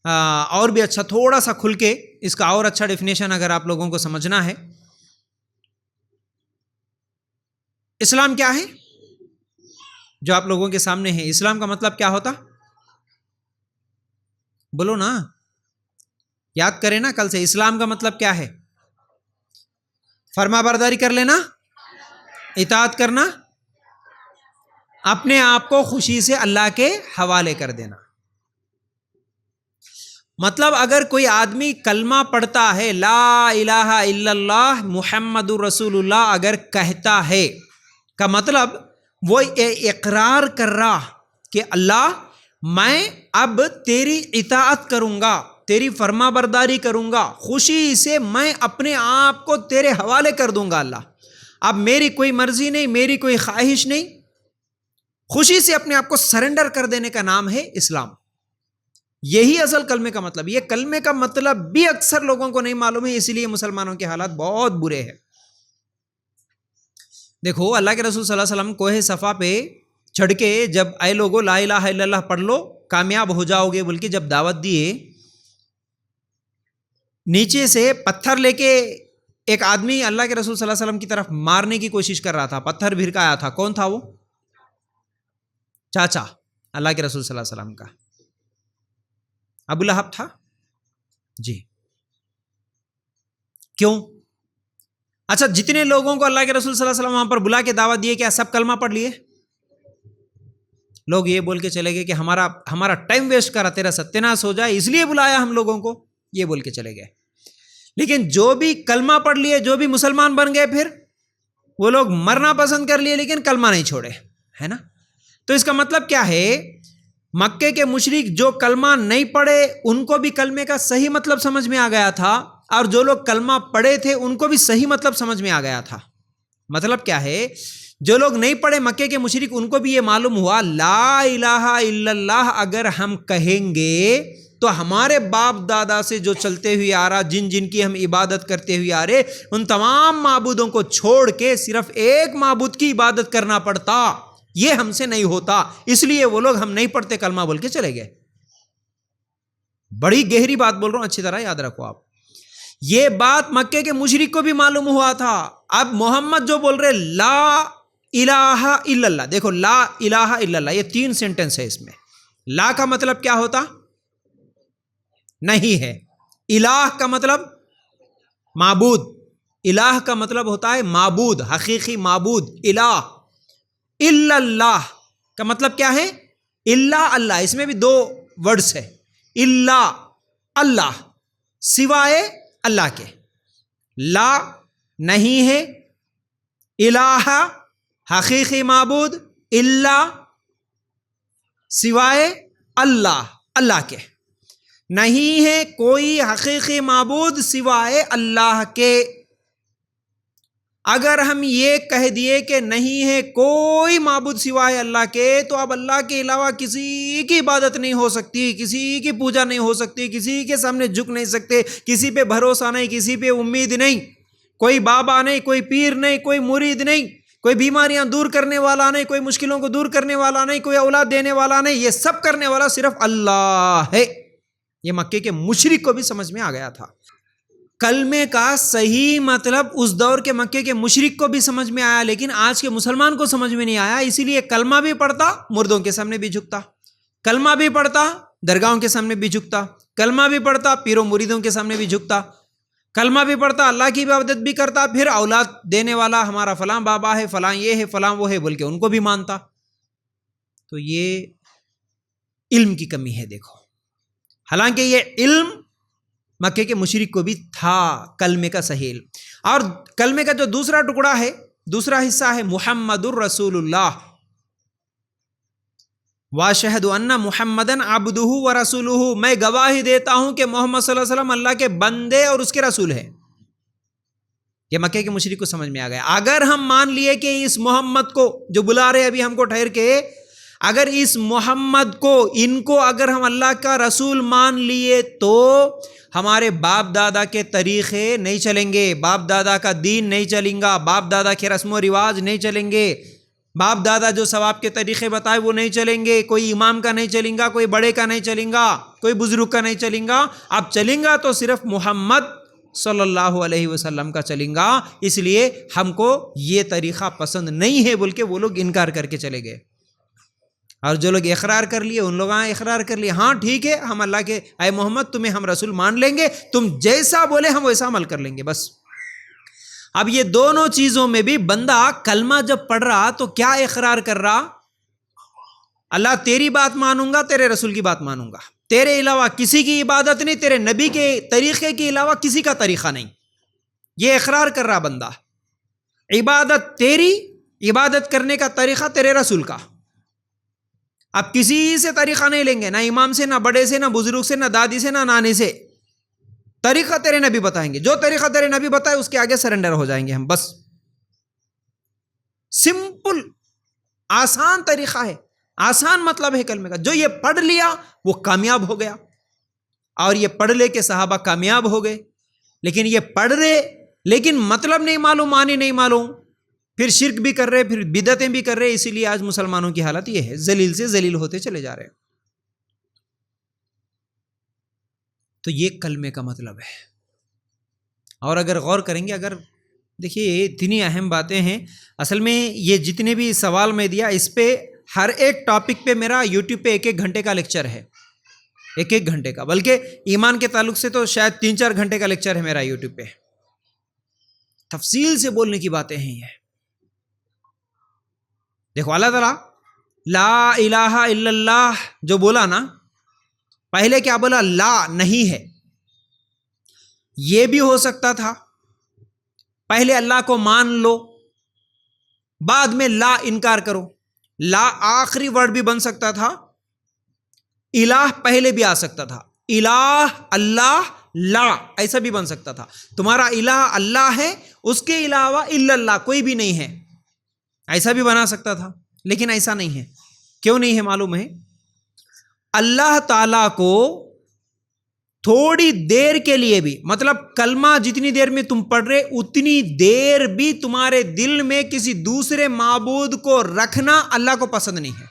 اور بھی اچھا تھوڑا سا کھل کے اس کا اور اچھا ڈیفینیشن اگر آپ لوگوں کو سمجھنا ہے، اسلام کیا ہے جو آپ لوگوں کے سامنے ہے، اسلام کا مطلب کیا ہوتا؟ بولو نا، یاد کریں نا کل سے، اسلام کا مطلب کیا ہے؟ فرما برداری کر لینا، اطاعت کرنا، اپنے آپ کو خوشی سے اللہ کے حوالے کر دینا۔ مطلب اگر کوئی آدمی کلمہ پڑھتا ہے، لا الہ الا اللہ محمد رسول اللہ اگر کہتا ہے، کا مطلب وہ اقرار کر رہا کہ اللہ میں اب تیری اطاعت کروں گا، تیری فرما برداری کروں گا، خوشی سے میں اپنے آپ کو تیرے حوالے کر دوں گا اللہ، اب میری کوئی مرضی نہیں، میری کوئی خواہش نہیں، خوشی سے اپنے آپ کو سرنڈر کر دینے کا نام ہے اسلام۔ یہی اصل کلمے کا مطلب۔ یہ کلمے کا مطلب بھی اکثر لوگوں کو نہیں معلوم ہے، اسی لیے مسلمانوں کے حالات بہت برے ہیں۔ دیکھو اللہ کے رسول صلی اللہ علیہ وسلم کوہ صفا پہ چڑھ کے جب اے لوگو لا الہ الا اللہ پڑھ لو کامیاب ہو جاؤ گے بول کے جب دعوت دیے، نیچے سے پتھر لے کے ایک آدمی اللہ کے رسول صلی اللہ علیہ وسلم کی طرف مارنے کی کوشش کر رہا تھا، پتھر بھرکایا تھا۔ کون تھا وہ؟ چاچا اللہ کے رسول صلی اللہ علیہ وسلم کا، ابو لہب تھا جی۔ کیوں؟ اچھا، جتنے لوگوں کو اللہ کے رسول صلی اللہ علیہ وسلم وہاں پر بلا کے دعوت دیے، کیا سب کلمہ پڑھ لیے؟ لوگ یہ بول کے چلے گئے کہ ہمارا ٹائم ویسٹ کرا، تیرا ستیاناش ہو جائے اس لیے بلایا ہم لوگوں کو، یہ بول کے چلے گئے۔ لیکن جو بھی کلمہ پڑھ لیے، جو بھی مسلمان بن گئے، پھر وہ لوگ مرنا پسند کر لیے لیکن کلمہ نہیں چھوڑے، ہے نا؟ تو اس کا مطلب کیا ہے؟ مکے کے مشرک جو کلمہ نہیں پڑھے ان کو بھی کلمے کا صحیح مطلب سمجھ میں آ گیا تھا، اور جو لوگ کلمہ پڑھے تھے ان کو بھی صحیح مطلب سمجھ میں آ گیا تھا۔ مطلب کیا ہے؟ جو لوگ نہیں پڑھے مکے کے مشرک ان کو بھی یہ معلوم ہوا لا الہ الا اللہ اگر ہم کہیں گے تو ہمارے باپ دادا سے جو چلتے ہوئے آ رہا، جن کی ہم عبادت کرتے ہوئے آ رہے، ان تمام معبودوں کو چھوڑ کے صرف ایک معبود کی عبادت کرنا پڑتا، یہ ہم سے نہیں ہوتا، اس لیے وہ لوگ ہم نہیں پڑھتے کلمہ بول کے چلے گئے۔ بڑی گہری بات بول رہا ہوں، اچھی طرح یاد رکھو آپ۔ یہ بات مکے کے مشرک کو بھی معلوم ہوا تھا۔ اب محمد جو بول رہے لا الہ الا اللہ، دیکھو لا الہ الا اللہ یہ 3 سینٹنس ہے، اس میں لا کا مطلب کیا ہوتا؟ نہیں ہے۔ الہ کا مطلب معبود، الہ کا مطلب ہوتا ہے معبود، حقیقی معبود، الہ۔ الا اللہ کا مطلب کیا ہے؟ الا اللہ، اس میں بھی 2 ورڈز ہے، الا اللہ، سوائے اللہ کے۔ لا نہیں ہے، الہ حقیقی معبود، الا سوائے اللہ، اللہ کے نہیں ہے کوئی حقیقی معبود سوائے اللہ کے۔ اگر ہم یہ کہہ دیے کہ نہیں ہے کوئی معبود سوائے اللہ کے، تو اب اللہ کے علاوہ کسی کی عبادت نہیں ہو سکتی، کسی کی پوجا نہیں ہو سکتی، کسی کے سامنے جھک نہیں سکتے، کسی پہ بھروسہ نہیں، کسی پہ امید نہیں، کوئی بابا نہیں، کوئی پیر نہیں، کوئی مرید نہیں، کوئی بیماریاں دور کرنے والا نہیں، کوئی مشکلوں کو دور کرنے والا نہیں، کوئی اولاد دینے والا نہیں، یہ سب کرنے والا صرف اللہ ہے۔ یہ مکے کے مشرک کو بھی سمجھ میں آ گیا تھا۔ کلمے کا صحیح مطلب اس دور کے مکے کے مشرک کو بھی سمجھ میں آیا، لیکن آج کے مسلمان کو سمجھ میں نہیں آیا، اسی لیے کلمہ بھی پڑھتا مردوں کے سامنے بھی جھکتا، کلمہ بھی پڑھتا درگاہوں کے سامنے بھی جھکتا، کلمہ بھی پڑھتا پیروں مریدوں کے سامنے بھی جھکتا، کلمہ بھی پڑھتا، اللہ کی بھی عبادت بھی کرتا، پھر اولاد دینے والا ہمارا فلاں بابا ہے، فلاں یہ ہے، فلاں وہ ہے بول کے ان کو بھی مانتا. تو یہ علم کی کمی ہے. دیکھو حالانکہ یہ علم مکے کے مشرک کو بھی تھا، کلمے کا صحیح علم. اور کلمے کا جو دوسرا ٹکڑا ہے، دوسرا حصہ ہے محمد الرسول اللہ، واشہد ان محمدن عبدہ ورسولہ، میں گواہی دیتا ہوں کہ محمد صلی اللہ علیہ وسلم اللہ کے بندے اور اس کے رسول ہیں. یہ مکے کے مشرک کو سمجھ میں آ گیا. اگر ہم مان لیے کہ اس محمد کو جو بلا رہے ابھی ہم کو ٹھہر کے، اگر اس محمد کو، ان کو اگر ہم اللہ کا رسول مان لیے تو ہمارے باپ دادا کے طریقے نہیں چلیں گے، باپ دادا کا دین نہیں چلیں گا، باپ دادا کے رسم و رواج نہیں چلیں گے، باپ دادا جو ثواب کے طریقے بتائے وہ نہیں چلیں گے، کوئی امام کا نہیں چلیں گا، کوئی بڑے کا نہیں چلیں گا، کوئی بزرگ کا نہیں چلیں گا. اب چلیں گا تو صرف محمد صلی اللہ علیہ وسلم کا چلیں گا. اس لیے ہم کو یہ طریقہ پسند نہیں ہے بول کے وہ لوگ انکار کر کے چلے گئے. اور جو لوگ اقرار کر لیے ان لوگوں نے اقرار کر لیے، ہاں ٹھیک ہے ہم اللہ کے، اے محمد تمہیں ہم رسول مان لیں گے، تم جیسا بولے ہم ویسا عمل کر لیں گے بس. اب یہ دونوں چیزوں میں بھی بندہ کلمہ جب پڑھ رہا تو کیا اقرار کر رہا؟ اللہ تیری بات مانوں گا، تیرے رسول کی بات مانوں گا، تیرے علاوہ کسی کی عبادت نہیں، تیرے نبی کے طریقے کے علاوہ کسی کا طریقہ نہیں. یہ اقرار کر رہا بندہ. عبادت تیری، عبادت کرنے کا طریقہ تیرے رسول کا. اب کسی سے طریقہ نہیں لیں گے، نہ امام سے، نہ بڑے سے، نہ بزرگ سے، نہ دادی سے، نہ نانے سے. طریقہ تیرے نبی بتائیں گے، جو طریقہ تیرے نبی بتائے اس کے آگے سرنڈر ہو جائیں گے ہم بس. سمپل آسان طریقہ ہے، آسان مطلب ہے کلمے کا. جو یہ پڑھ لیا وہ کامیاب ہو گیا، اور یہ پڑھ لے کے صحابہ کامیاب ہو گئے. لیکن یہ پڑھ رہے لیکن مطلب نہیں معلوم، معنی نہیں معلوم، پھر شرک بھی کر رہے، پھر بدعتیں بھی کر رہے. اسی لیے آج مسلمانوں کی حالت یہ ہے، ذلیل سے ذلیل ہوتے چلے جا رہے ہیں. تو یہ کلمے کا مطلب ہے. اور اگر غور کریں گے، اگر دیکھیے یہ اتنی اہم باتیں ہیں. اصل میں یہ جتنے بھی سوال میں دیا اس پہ ہر ایک ٹاپک پہ میرا یوٹیوب پہ 1-1 گھنٹے کا لیکچر ہے، 1-1 گھنٹے کا. بلکہ ایمان کے تعلق سے تو شاید 3-4 گھنٹے کا لیکچر ہے میرا یوٹیوب پہ. تفصیل سے بولنے کی باتیں ہیں یہ. دیکھو اللہ تعالیٰ لا الہ الا اللہ جو بولا نا، پہلے کیا بولا؟ لا نہیں ہے. یہ بھی ہو سکتا تھا پہلے اللہ کو مان لو، بعد میں لا انکار کرو. لا آخری ورڈ بھی بن سکتا تھا، الہ پہلے بھی آ سکتا تھا. الہ اللہ لا ایسا بھی بن سکتا تھا. تمہارا الہ اللہ ہے، اس کے علاوہ الا اللہ کوئی بھی نہیں ہے، ایسا بھی بنا سکتا تھا. لیکن ایسا نہیں ہے. کیوں نہیں ہے معلوم ہے؟ اللہ تعالیٰ کو تھوڑی دیر کے لیے بھی، مطلب کلمہ جتنی دیر میں تم پڑھ رہے اتنی دیر بھی تمہارے دل میں کسی دوسرے معبود کو رکھنا اللہ کو پسند نہیں ہے.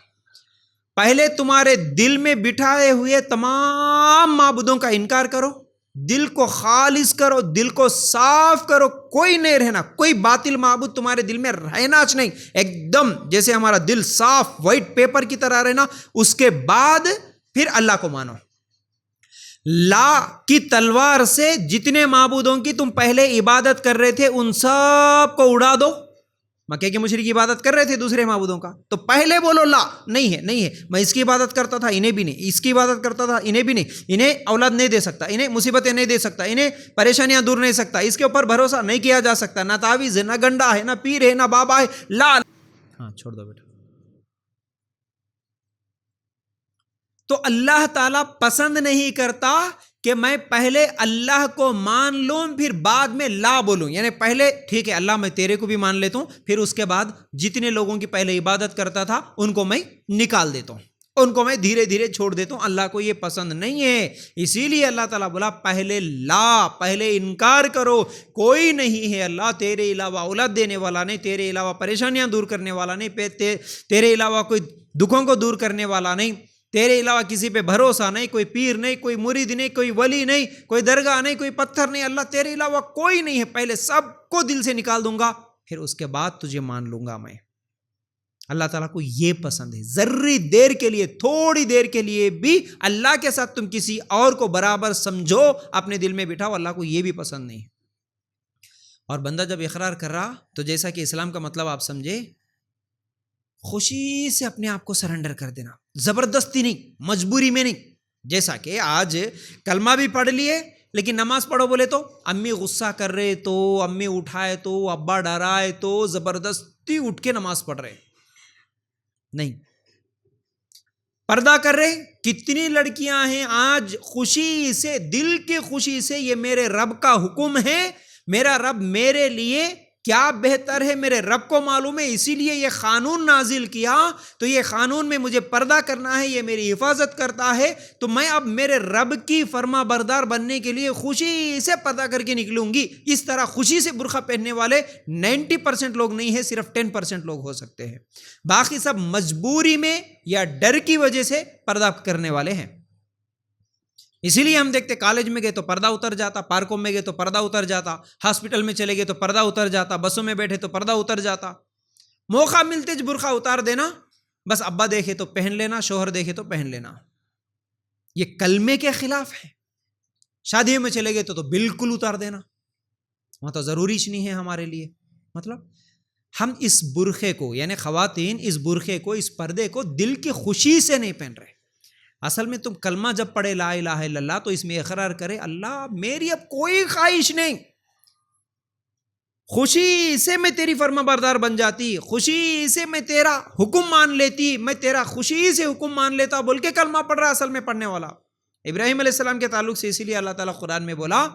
پہلے تمہارے دل میں بٹھائے ہوئے تمام معبودوں کا انکار کرو، دل کو خالص کرو، دل کو صاف کرو. کوئی نہیں رہنا، کوئی باطل معبود تمہارے دل میں رہنا نہیں. ایک دم جیسے ہمارا دل صاف وائٹ پیپر کی طرح رہنا. اس کے بعد پھر اللہ کو مانو. لا کی تلوار سے جتنے معبودوں کی تم پہلے عبادت کر رہے تھے ان سب کو اڑا دو. مکے کے مشرک عبادت کر رہے تھے دوسرے معبودوں کا، تو پہلے بولو لا نہیں ہے، نہیں ہے. میں اس کی عبادت کرتا تھا، انہیں بھی نہیں. اس کی عبادت کرتا تھا، انہیں بھی نہیں. انہیں اولاد نہیں دے سکتا، انہیں مصیبتیں نہیں دے سکتا، انہیں پریشانیاں دور نہیں سکتا، اس کے اوپر بھروسہ نہیں کیا جا سکتا. نہ تعویذ ہے، نہ گنڈا ہے، نہ پیر ہے، نہ بابا ہے. لا. ہاں چھوڑ دو بیٹا. تو اللہ تعالیٰ پسند نہیں کرتا کہ میں پہلے اللہ کو مان لوں پھر بعد میں لا بولوں. یعنی پہلے ٹھیک ہے اللہ میں تیرے کو بھی مان لیتا ہوں، پھر اس کے بعد جتنے لوگوں کی پہلے عبادت کرتا تھا ان کو میں نکال دیتا ہوں، ان کو میں دھیرے دھیرے چھوڑ دیتا ہوں. اللہ کو یہ پسند نہیں ہے. اسی لیے اللہ تعالیٰ بولا پہلے لا، پہلے انکار کرو. کوئی نہیں ہے اللہ تیرے علاوہ اولاد دینے والا نہیں، تیرے علاوہ پریشانیاں دور کرنے والا نہیں، تیرے علاوہ کوئی دکھوں کو دور کرنے والا نہیں، تیرے علاوہ کسی پہ بھروسہ نہیں، کوئی پیر نہیں، کوئی مرید نہیں، کوئی ولی نہیں، کوئی درگاہ نہیں، کوئی پتھر نہیں. اللہ تیرے علاوہ کوئی نہیں ہے. پہلے سب کو دل سے نکال دوں گا، پھر اس کے بعد تجھے مان لوں گا میں. اللہ تعالیٰ کو یہ پسند ہے. ذری دیر کے لیے، تھوڑی دیر کے لیے بھی اللہ کے ساتھ تم کسی اور کو برابر سمجھو، اپنے دل میں بٹھاؤ، اللہ کو یہ بھی پسند نہیں ہے. اور بندہ جب اقرار کر رہا تو جیسا کہ اسلام کا مطلب آپ سمجھے، خوشی سے اپنے آپ کو سرنڈر کر دینا، زبردستی نہیں، مجبوری میں نہیں. جیسا کہ آج کلمہ بھی پڑھ لیے لیکن نماز پڑھو بولے تو امی غصہ کر رہے تو، امی اٹھائے تو، ابا ڈرائے تو زبردستی اٹھ کے نماز پڑھ رہے نہیں. پردہ کر رہے. کتنی لڑکیاں ہیں آج خوشی سے، دل کی خوشی سے، یہ میرے رب کا حکم ہے، میرا رب میرے لیے کیا بہتر ہے میرے رب کو معلوم ہے، اسی لیے یہ قانون نازل کیا، تو یہ قانون میں مجھے پردہ کرنا ہے، یہ میری حفاظت کرتا ہے، تو میں اب میرے رب کی فرما بردار بننے کے لیے خوشی سے پردہ کر کے نکلوں گی. اس طرح خوشی سے برقع پہننے والے 90% لوگ نہیں ہیں، صرف 10% لوگ ہو سکتے ہیں. باقی سب مجبوری میں یا ڈر کی وجہ سے پردہ کرنے والے ہیں. اسی لیے ہم دیکھتے کالج میں گئے تو پردہ اتر جاتا، پارکوں میں گئے تو پردہ اتر جاتا، ہاسپٹل میں چلے گئے تو پردہ اتر جاتا، بسوں میں بیٹھے تو پردہ اتر جاتا. موقع ملتے برقع اتار دینا، بس ابا دیکھے تو پہن لینا، شوہر دیکھے تو پہن لینا. یہ کلمے کے خلاف ہے. شادیوں میں چلے گئے تو بالکل اتار دینا، وہاں تو ضروری نہیں ہے ہمارے لیے. مطلب ہم اس برقعے کو، یعنی خواتین اس برقعے کو، اس پردے کو دل کی خوشی سے نہیں پہن رہے. اصل میں تم کلمہ جب پڑھے لا الہ الا اللہ تو اس میں اقرار کرے اللہ میری اب کوئی خواہش نہیں، خوشی سے میں تیری فرما بردار بن جاتی، خوشی سے میں تیرا حکم مان لیتی، میں تیرا خوشی سے حکم مان لیتا، بول کے کلمہ پڑھ رہا اصل میں پڑھنے والا. ابراہیم علیہ السلام کے تعلق سے اسی لیے اللہ تعالیٰ قرآن میں بولا،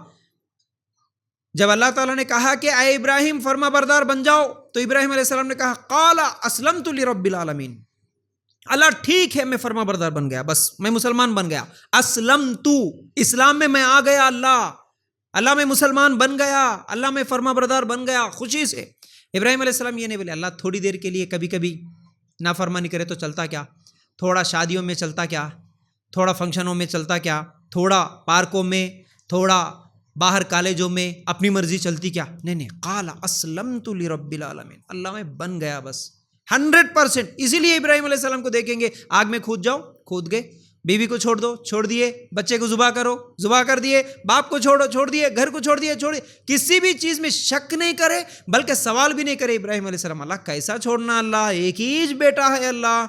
جب اللہ تعالیٰ نے کہا کہ اے ابراہیم فرما بردار بن جاؤ، تو ابراہیم علیہ السلام نے کہا قال اسلمت لرب العالمین، اللہ ٹھیک ہے میں فرما بردار بن گیا، بس میں مسلمان بن گیا. اسلمت، اسلام میں آ گیا، اللہ میں مسلمان بن گیا، اللہ میں فرما بردار بن گیا خوشی سے. ابراہیم علیہ السلام یہ نہیں بولے اللہ تھوڑی دیر کے لیے کبھی کبھی نافرمانی کرے تو چلتا کیا، تھوڑا شادیوں میں چلتا کیا، تھوڑا فنکشنوں میں چلتا کیا، تھوڑا پارکوں میں، تھوڑا باہر کالجوں میں اپنی مرضی چلتی کیا. نہیں، قال اسلمت لرب العالمین، اللہ میں بن گیا بس 100%. اسی لیے ابراہیم علیہ السلام کو دیکھیں گے آگ میں کود جاؤ، کود گئے، بیوی کو چھوڑ دو، چھوڑ دیے، بچے کو ذبح کرو، ذبح کر دیے، باپ کو چھوڑو، چھوڑ دیے، گھر کو چھوڑ دیے، کسی بھی چیز میں شک نہیں کرے، بلکہ سوال بھی نہیں کرے. ابراہیم علیہ السلام اللہ کیسا چھوڑنا، اللہ ایک ہی بیٹا ہے، اللہ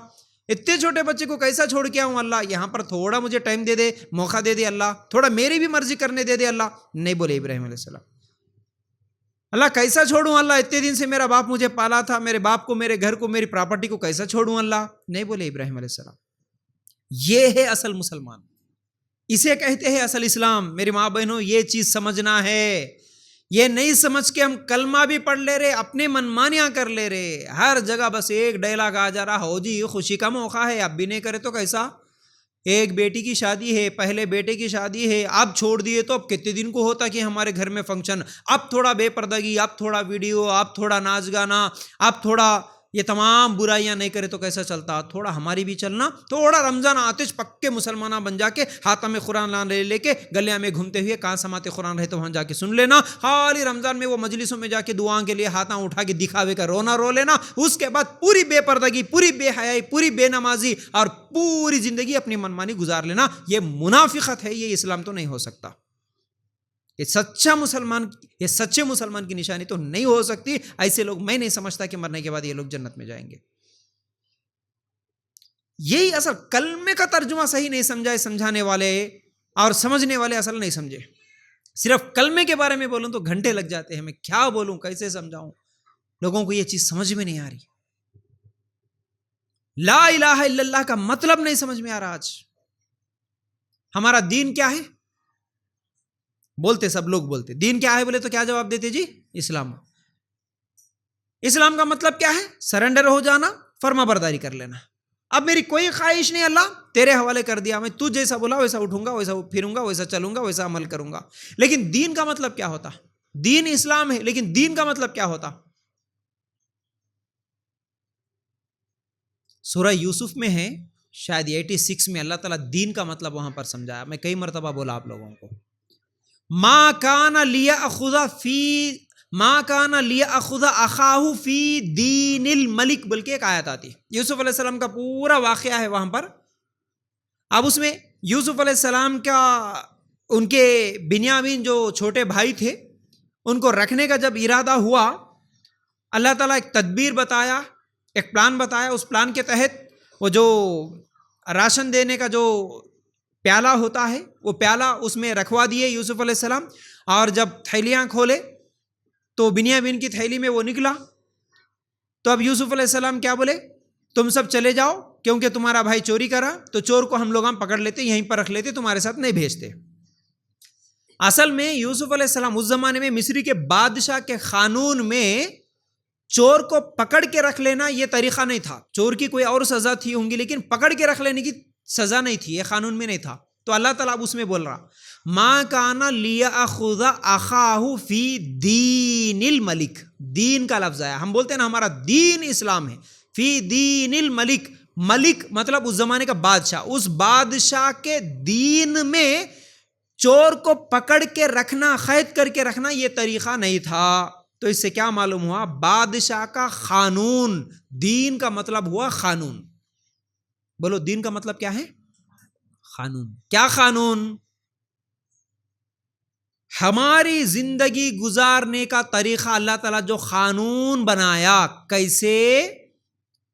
اتنے چھوٹے بچے کو کیسا چھوڑ کے آؤں، اللہ یہاں پر تھوڑا مجھے ٹائم دے دے، موقع دے دے، اللہ تھوڑا میری بھی مرضی کرنے دے دے. اللہ نہیں بولے ابراہیم علیہ السلام، اللہ کیسا چھوڑوں، اللہ اتنے دن سے میرا باپ مجھے پالا تھا، میرے باپ کو، میرے گھر کو، میری پراپرٹی کو کیسا چھوڑوں، اللہ نہیں بولے ابراہیم علیہ السلام. یہ ہے اصل مسلمان، اسے کہتے ہیں اصل اسلام. میری ماں بہنوں یہ چیز سمجھنا ہے، یہ نہیں سمجھ کے ہم کلمہ بھی پڑھ لے رہے، اپنے منمانیاں کر لے رہے، ہر جگہ بس ایک ڈائلاگ آ جا رہا، ہو جی خوشی کا موقع ہے، اب بھی نہیں کرے تو کیسا، ایک بیٹی کی شادی ہے، پہلے بیٹے کی شادی ہے، اب چھوڑ دیے تو اب کتنے دن کو ہوتا کہ ہمارے گھر میں فنکشن، اب تھوڑا بے پردگی، اب تھوڑا ویڈیو، اب تھوڑا ناچ گانا، اب تھوڑا یہ تمام برائیاں نہیں کرے تو کیسا چلتا، تھوڑا ہماری بھی چلنا، تھوڑا رمضان آتش پکے مسلمانہ بن جا کے ہاتھ میں قرآن لے کے گلیاں میں گھومتے ہوئے کہاں سماعت قرآن رہے تو وہاں جا کے سن لینا، خالی رمضان میں وہ مجلسوں میں جا کے دعاؤں کے لیے ہاتھاں اٹھا کے دکھاوے کا رونا رو لینا، اس کے بعد پوری بے پردگی، پوری بے حیائی، پوری بے نمازی اور پوری زندگی اپنی منمانی گزار لینا. یہ منافقت ہے، یہ اسلام تو نہیں ہو سکتا. یہ سچے مسلمان کی نشانی تو نہیں ہو سکتی. ایسے لوگ میں نہیں سمجھتا کہ مرنے کے بعد یہ لوگ جنت میں جائیں گے. یہی اصل کلمے کا ترجمہ صحیح نہیں سمجھائے سمجھانے والے، اور سمجھنے والے اصل نہیں سمجھے. صرف کلمے کے بارے میں بولوں تو گھنٹے لگ جاتے ہیں، میں کیا بولوں، کیسے سمجھاؤں، لوگوں کو یہ چیز سمجھ میں نہیں آ رہی. لا الہ الا اللہ کا مطلب نہیں سمجھ میں آ رہا. آج ہمارا دین کیا ہے بولتے، سب لوگ بولتے دین کیا ہے، بولے تو کیا جواب دیتے جی، اسلام. اسلام کا مطلب کیا ہے، سرنڈر ہو جانا، فرما برداری کر لینا. اب میری کوئی خواہش نہیں، اللہ تیرے حوالے کر دیا، میں تو جیسا بولا ویسا اٹھوں گا، ویسا پھروں گا، ویسا چلوں گا، ویسا عمل کروں گا. لیکن دین کا مطلب کیا ہوتا، دین اسلام ہے، لیکن دین کا مطلب کیا ہوتا. سورہ یوسف میں ہے شاید 86 میں، اللہ تعالیٰ دین کا مطلب وہاں پر سمجھایا. میں کئی مرتبہ بولا آپ لوگوں کو، ما کان لیأخذ فی ما کان لیأخذ اخاہ فی دین الملک، بلکہ ایک آیت آتی ہے یوسف علیہ السلام کا پورا واقعہ ہے وہاں پر. اب اس میں یوسف علیہ السلام کا ان کے بنیامین جو چھوٹے بھائی تھے ان کو رکھنے کا جب ارادہ ہوا، اللہ تعالیٰ ایک تدبیر بتایا، ایک پلان بتایا. اس پلان کے تحت وہ جو راشن دینے کا جو پیالہ ہوتا ہے وہ پیالہ اس میں رکھوا دیے یوسف علیہ السلام. اور جب تھیلیاں کھولے تو بنیامین کی تھیلی میں وہ نکلا. تو اب یوسف علیہ السلام کیا بولے، تم سب چلے جاؤ کیونکہ تمہارا بھائی چوری کرا، تو چور کو ہم لوگ پکڑ لیتے، یہیں پر رکھ لیتے، تمہارے ساتھ نہیں بھیجتے. اصل میں یوسف علیہ السلام اس زمانے میں مصری کے بادشاہ کے قانون میں چور کو پکڑ کے رکھ لینا یہ طریقہ نہیں تھا. چور کی کوئی اور سزا تھی ہوں گی، لیکن پکڑ کے رکھ لینے کی سزا نہیں تھی، یہ قانون میں نہیں تھا. تو اللہ تعالیٰ اب اس میں بول رہا ما کان لیأخذ اخاہ فی دین الملک. دین کا لفظ آیا، ہم بولتے ہیں نا ہمارا دین اسلام ہے. فی دین الملک، ملک مطلب اس زمانے کا بادشاہ، اس بادشاہ کے دین میں چور کو پکڑ کے رکھنا، قید کر کے رکھنا یہ طریقہ نہیں تھا. تو اس سے کیا معلوم ہوا، بادشاہ کا قانون. دین کا مطلب ہوا قانون. بولو دین کا مطلب کیا ہے؟ قانون. کیا قانون؟ ہماری زندگی گزارنے کا طریقہ اللہ تعالیٰ جو قانون بنایا، کیسے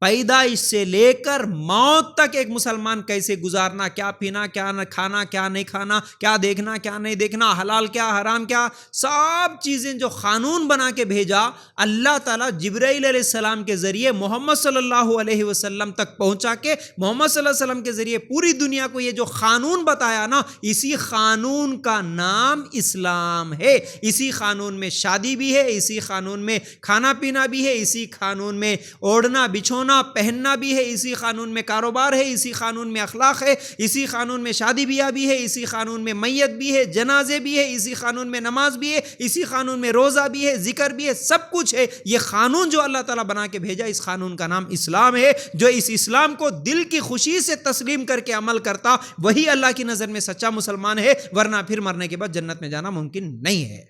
پیدائش سے لے کر موت تک ایک مسلمان کیسے گزارنا، کیا پینا، کیا نہ کھانا، کیا نہیں کھانا، کیا دیکھنا، کیا نہیں دیکھنا، حلال کیا حرام کیا، سب چیزیں جو قانون بنا کے بھیجا اللہ تعالیٰ جبرائیل علیہ السلام کے ذریعے محمد صلی اللہ علیہ وسلم تک پہنچا کے، محمد صلی اللہ علیہ وسلم کے ذریعے پوری دنیا کو یہ جو قانون بتایا نا، اسی قانون کا نام اسلام ہے. اسی قانون میں شادی بھی ہے، اسی قانون میں کھانا پینا بھی ہے، اسی قانون میں اوڑھنا بچھونا پہننا بھی ہے، اسی قانون میں کاروبار ہے، اسی قانون میں اخلاق ہے، اسی قانون میں شادی بیاہ بھی ہے، اسی قانون میں میت بھی ہے، جنازے بھی ہے، اسی قانون میں نماز بھی ہے، اسی قانون میں روزہ بھی ہے، ذکر بھی ہے، سب کچھ ہے. یہ قانون جو اللہ تعالیٰ بنا کے بھیجا، اس قانون کا نام اسلام ہے. جو اس اسلام کو دل کی خوشی سے تسلیم کر کے عمل کرتا وہی اللہ کی نظر میں سچا مسلمان ہے، ورنہ پھر مرنے کے بعد جنت میں جانا ممکن نہیں ہے.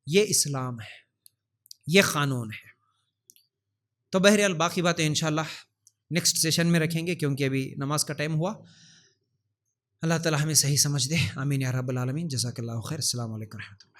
یہ اسلام ہے، یہ قانون ہے. تو بہرحال باقی باتیں انشاءاللہ نیکسٹ سیشن میں رکھیں گے، کیونکہ ابھی نماز کا ٹائم ہوا. اللہ تعالیٰ ہمیں صحیح سمجھ دے. آمین یا رب العالمین. جزاک اللہ خیر. السلام علیکم ورحمۃ اللہ.